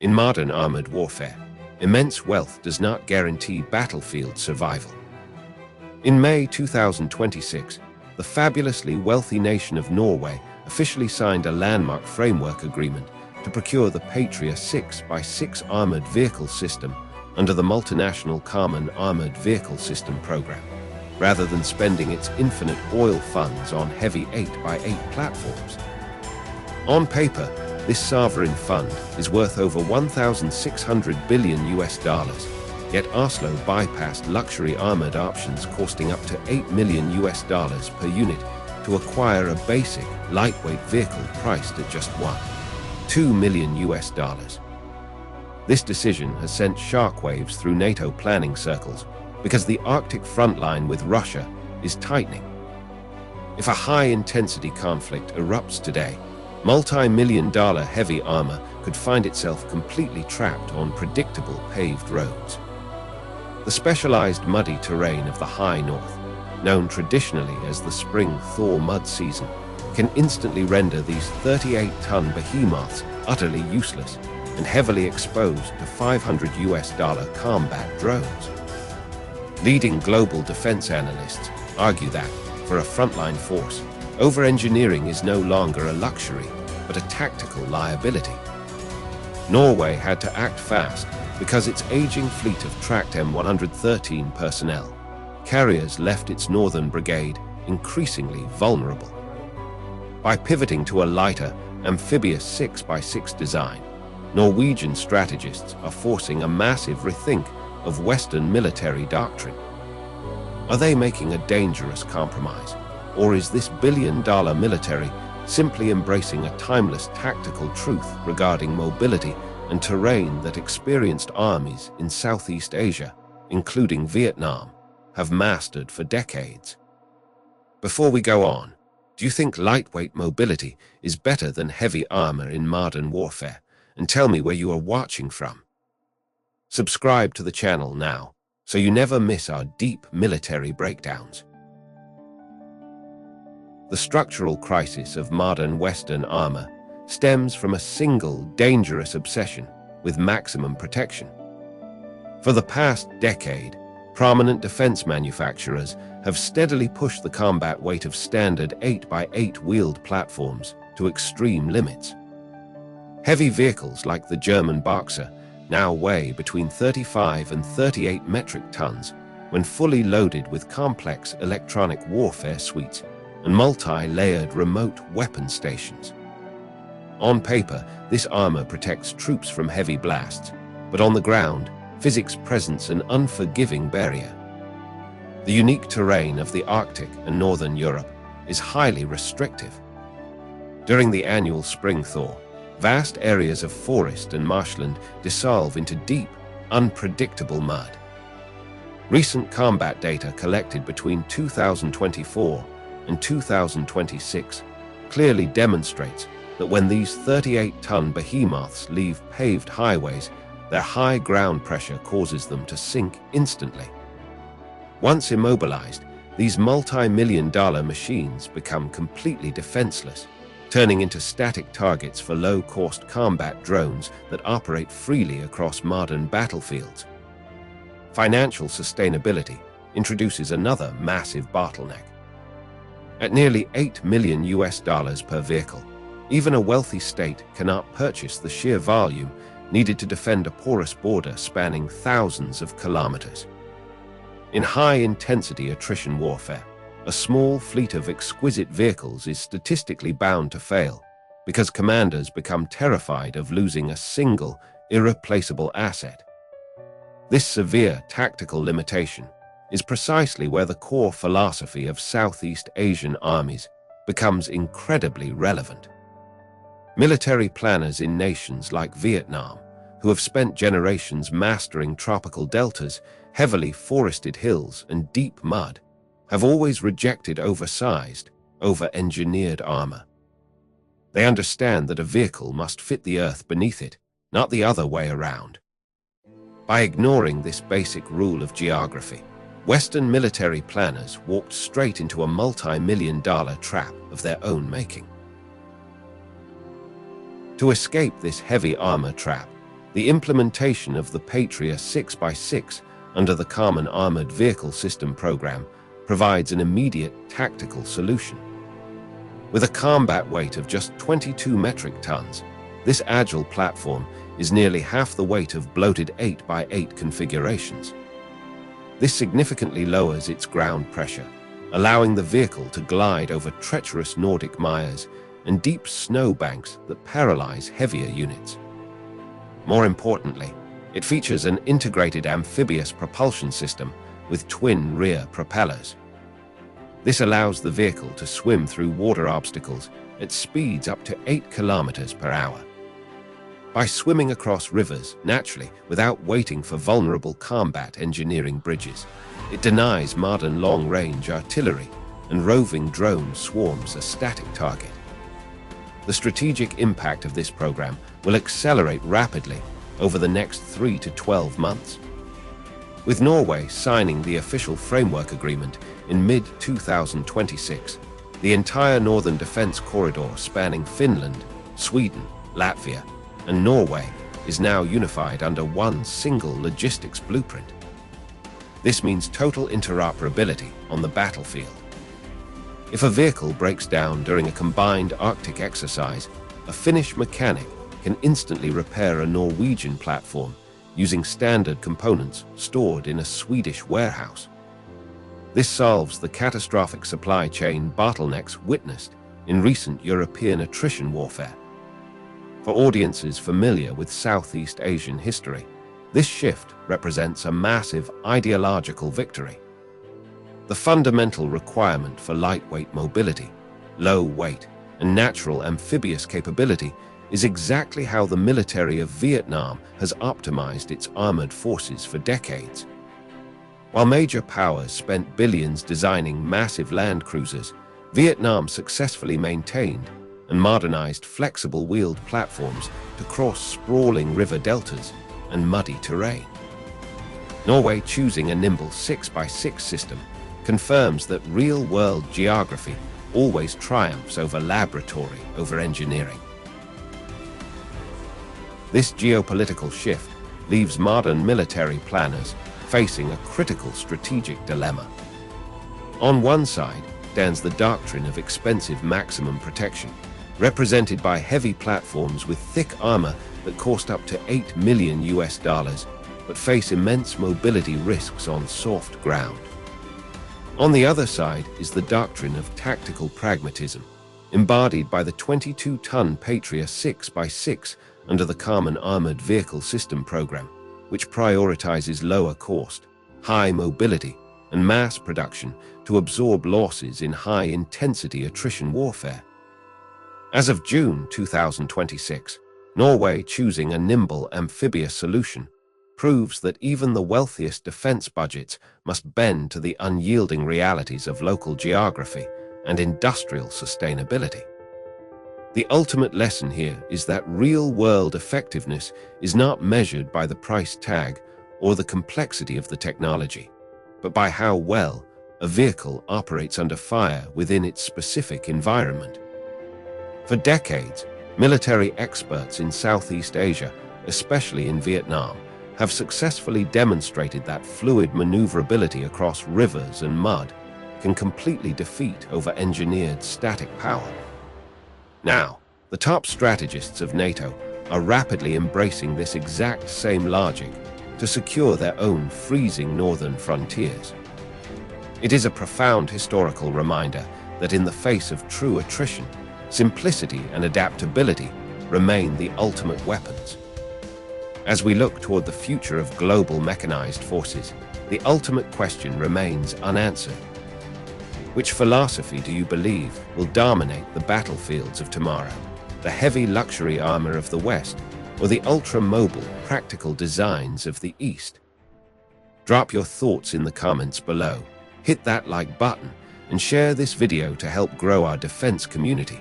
In modern armored warfare, immense wealth does not guarantee battlefield survival. In May 2026, the fabulously wealthy nation of Norway officially signed a landmark framework agreement to procure the Patria 6x6 armored vehicle system under the multinational Common Armored Vehicle System program, rather than spending its infinite oil funds on heavy 8x8 platforms. On paper, this sovereign fund is worth over $1,600 billion, yet Oslo bypassed luxury armored options costing up to $8 million per unit to acquire a basic, lightweight vehicle priced at just $2 million. This decision has sent shockwaves through NATO planning circles because the Arctic front line with Russia is tightening. If a high-intensity conflict erupts today, multi-million-dollar heavy armor could find itself completely trapped on predictable paved roads. The specialized muddy terrain of the high north, known traditionally as the spring thaw mud season, can instantly render these 38-ton behemoths utterly useless and heavily exposed to $500 combat drones. Leading global defense analysts argue that, for a frontline force, over-engineering is no longer a luxury, but a tactical liability. Norway had to act fast because its aging fleet of tracked M113 personnel carriers left its northern brigade increasingly vulnerable. By pivoting to a lighter, amphibious 6x6 design, Norwegian strategists are forcing a massive rethink of Western military doctrine. Are they making a dangerous compromise? Or is this billion-dollar military simply embracing a timeless tactical truth regarding mobility and terrain that experienced armies in Southeast Asia, including Vietnam, have mastered for decades? Before we go on, do you think lightweight mobility is better than heavy armor in modern warfare? And tell me where you are watching from. Subscribe to the channel now, so you never miss our deep military breakdowns. The structural crisis of modern Western armor stems from a single dangerous obsession with maximum protection. For the past decade, prominent defense manufacturers have steadily pushed the combat weight of standard 8x8 wheeled platforms to extreme limits. Heavy vehicles like the German Boxer now weigh between 35 and 38 metric tons when fully loaded with complex electronic warfare suites and multi-layered remote weapon stations. On paper, this armor protects troops from heavy blasts, but on the ground, physics presents an unforgiving barrier. The unique terrain of the Arctic and Northern Europe is highly restrictive. During the annual spring thaw, vast areas of forest and marshland dissolve into deep, unpredictable mud. Recent combat data collected between 2024 and 2026 clearly demonstrates that when these 38-ton behemoths leave paved highways, their high ground pressure causes them to sink instantly. Once immobilized, these multi-million-dollar machines become completely defenseless, turning into static targets for low-cost combat drones that operate freely across modern battlefields. Financial sustainability introduces another massive bottleneck. At nearly $8 million per vehicle, even a wealthy state cannot purchase the sheer volume needed to defend a porous border spanning thousands of kilometers. In high-intensity attrition warfare, a small fleet of exquisite vehicles is statistically bound to fail because commanders become terrified of losing a single, irreplaceable asset. This severe tactical limitation is precisely where the core philosophy of Southeast Asian armies becomes incredibly relevant. Military planners in nations like Vietnam, who have spent generations mastering tropical deltas, heavily forested hills, and deep mud, have always rejected oversized, over-engineered armor. They understand that a vehicle must fit the earth beneath it, not the other way around. By ignoring this basic rule of geography, Western military planners walked straight into a multi-million-dollar trap of their own making. To escape this heavy armor trap, The implementation of the Patria 6x6 under the Common Armored Vehicle System program provides an immediate tactical solution. With a combat weight of just 22 metric tons, this agile platform is nearly half the weight of bloated 8x8 configurations. This significantly lowers its ground pressure, allowing the vehicle to glide over treacherous Nordic mires and deep snow banks that paralyze heavier units. More importantly, it features an integrated amphibious propulsion system with twin rear propellers. This allows the vehicle to swim through water obstacles at speeds up to 8 kilometers per hour. By swimming across rivers naturally without waiting for vulnerable combat engineering bridges, it denies modern long-range artillery and roving drone swarms a static target. The strategic impact of this program will accelerate rapidly over the next 3 to 12 months. With Norway signing the official framework agreement in mid-2026, the entire northern defense corridor spanning Finland, Sweden, Latvia, and Norway is now unified under one single logistics blueprint. This means total interoperability on the battlefield. If a vehicle breaks down during a combined Arctic exercise, a Finnish mechanic can instantly repair a Norwegian platform using standard components stored in a Swedish warehouse. This solves the catastrophic supply chain bottlenecks witnessed in recent European attrition warfare. For audiences familiar with Southeast Asian history, this shift represents a massive ideological victory. The fundamental requirement for lightweight mobility, low weight, and natural amphibious capability is exactly how the military of Vietnam has optimized its armored forces for decades. While major powers spent billions designing massive land cruisers, Vietnam successfully maintained and modernized flexible wheeled platforms to cross sprawling river deltas and muddy terrain. Norway choosing a nimble 6x6 system confirms that real-world geography always triumphs over laboratory over engineering. This geopolitical shift leaves modern military planners facing a critical strategic dilemma. On one side stands the doctrine of expensive maximum protection, represented by heavy platforms with thick armor that cost up to $8 million but face immense mobility risks on soft ground. On the other side is the doctrine of tactical pragmatism, embodied by the 22-ton Patria 6x6 under the Common Armored Vehicle System program, which prioritizes lower cost, high mobility, and mass production to absorb losses in high-intensity attrition warfare. As of June 2026, Norway choosing a nimble amphibious solution proves that even the wealthiest defense budgets must bend to the unyielding realities of local geography and industrial sustainability. The ultimate lesson here is that real-world effectiveness is not measured by the price tag or the complexity of the technology, but by how well a vehicle operates under fire within its specific environment. For decades, military experts in Southeast Asia, especially in Vietnam, have successfully demonstrated that fluid maneuverability across rivers and mud can completely defeat over-engineered static power. Now, the top strategists of NATO are rapidly embracing this exact same logic to secure their own freezing northern frontiers. It is a profound historical reminder that in the face of true attrition, simplicity and adaptability remain the ultimate weapons. As we look toward the future of global mechanized forces, the ultimate question remains unanswered. Which philosophy do you believe will dominate the battlefields of tomorrow? The heavy luxury armor of the West, or the ultra-mobile, practical designs of the East? Drop your thoughts in the comments below, hit that like button, and share this video to help grow our defense community.